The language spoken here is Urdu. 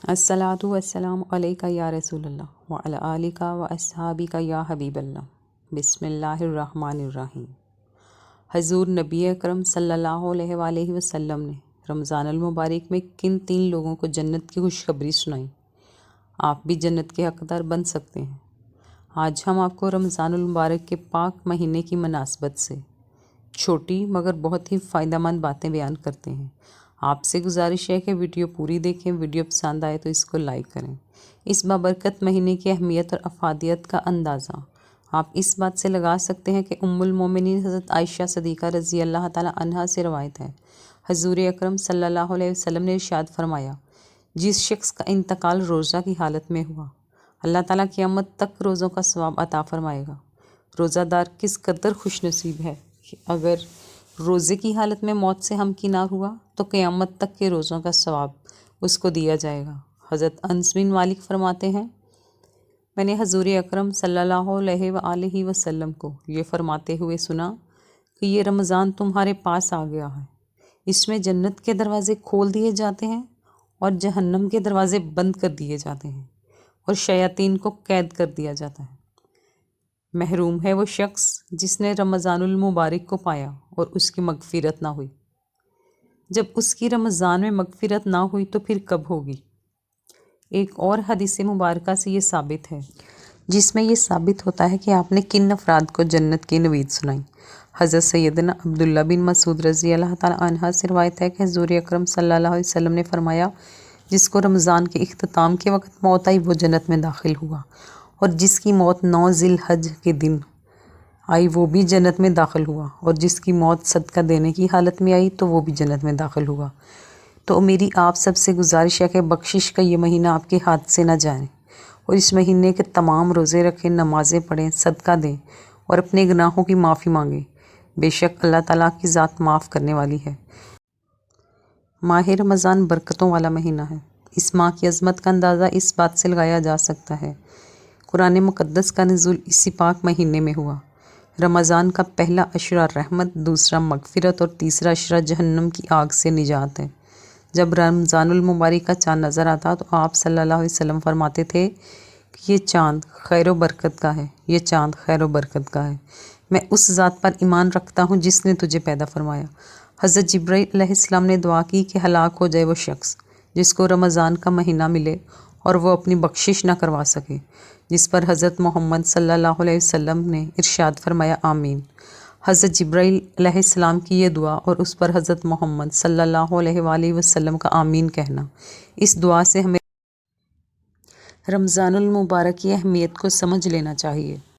الصلاۃ والسلام علیکہ یا رسول اللہ وعلی آلکہ و اصحابکہ یا حبیب اللہ۔ بسم اللہ الرحمن الرحیم۔ حضور نبی اکرم صلی اللہ علیہ وآلہ وسلم نے رمضان المبارک میں کن 3 لوگوں کو جنت کی خوشخبری سنائی؟ آپ بھی جنت کے حقدار بن سکتے ہیں۔ آج ہم آپ کو رمضان المبارک کے پاک مہینے کی مناسبت سے چھوٹی مگر بہت ہی فائدہ مند باتیں بیان کرتے ہیں۔ آپ سے گزارش ہے کہ ویڈیو پوری دیکھیں، ویڈیو پسند آئے تو اس کو لائک کریں۔ اس بابرکت مہینے کی اہمیت اور افادیت کا اندازہ آپ اس بات سے لگا سکتے ہیں کہ ام المومنین حضرت عائشہ صدیقہ رضی اللہ تعالیٰ عنہا سے روایت ہے، حضور اکرم صلی اللہ علیہ وسلم نے ارشاد فرمایا، جس شخص کا انتقال روزہ کی حالت میں ہوا، اللہ تعالیٰ قیامت تک روزوں کا ثواب عطا فرمائے گا۔ روزہ دار کس قدر خوش نصیب ہے کہ اگر روزے کی حالت میں موت سے ہمکنار ہوا تو قیامت تک کے روزوں کا ثواب اس کو دیا جائے گا۔ حضرت انس بن مالک فرماتے ہیں، میں نے حضور اکرم صلی اللہ علیہ وآلہ وسلم کو یہ فرماتے ہوئے سنا کہ یہ رمضان تمہارے پاس آ گیا ہے، اس میں جنت کے دروازے کھول دیے جاتے ہیں اور جہنم کے دروازے بند کر دیے جاتے ہیں اور شیاطین کو قید کر دیا جاتا ہے۔ محروم ہے وہ شخص جس نے رمضان المبارک کو پایا اور اس کی مغفرت نہ ہوئی۔ جب اس کی رمضان میں مغفرت نہ ہوئی تو پھر کب ہوگی؟ ایک اور حدیث مبارکہ سے یہ ثابت ہے، جس میں یہ ثابت ہوتا ہے کہ آپ نے کن افراد کو جنت کی نوید سنائی۔ حضرت سیدنا عبداللہ بن مسعود رضی اللہ تعالیٰ عنہ سے روایت ہے کہ حضور اکرم صلی اللہ علیہ وسلم نے فرمایا، جس کو رمضان کے اختتام کے وقت موت آئی وہ جنت میں داخل ہوا، اور جس کی موت 9 ذی الحج کے دن آئی وہ بھی جنت میں داخل ہوا، اور جس کی موت صدقہ دینے کی حالت میں آئی تو وہ بھی جنت میں داخل ہوا۔ تو میری آپ سب سے گزارش ہے کہ بخشش کا یہ مہینہ آپ کے ہاتھ سے نہ جائے، اور اس مہینے کے تمام روزے رکھیں، نمازیں پڑھیں، صدقہ دیں اور اپنے گناہوں کی معافی مانگیں۔ بے شک اللہ تعالیٰ کی ذات معاف کرنے والی ہے۔ ماہ رمضان برکتوں والا مہینہ ہے۔ اس ماہ کی عظمت کا اندازہ اس بات سے لگایا جا سکتا ہے، قرآن مقدس کا نزول اسی پاک مہینے میں ہوا۔ رمضان کا پہلا عشرہ رحمت، دوسرا مغفرت اور تیسرا عشرہ جہنم کی آگ سے نجات ہے۔ جب رمضان المبارک کا چاند نظر آتا تو آپ صلی اللہ علیہ وسلم فرماتے تھے کہ یہ چاند خیر و برکت کا ہے، یہ چاند خیر و برکت کا ہے، میں اس ذات پر ایمان رکھتا ہوں جس نے تجھے پیدا فرمایا۔ حضرت جبرائیل علیہ السلام نے دعا کی کہ ہلاک ہو جائے وہ شخص جس کو رمضان کا مہینہ ملے اور وہ اپنی بخشش نہ کروا سکے، جس پر حضرت محمد صلی اللہ علیہ وسلم نے ارشاد فرمایا، آمین۔ حضرت جبرائیل علیہ السلام کی یہ دعا اور اس پر حضرت محمد صلی اللہ علیہ وآلہ وسلم کا آمین کہنا، اس دعا سے ہمیں رمضان المبارک کی اہمیت کو سمجھ لینا چاہیے۔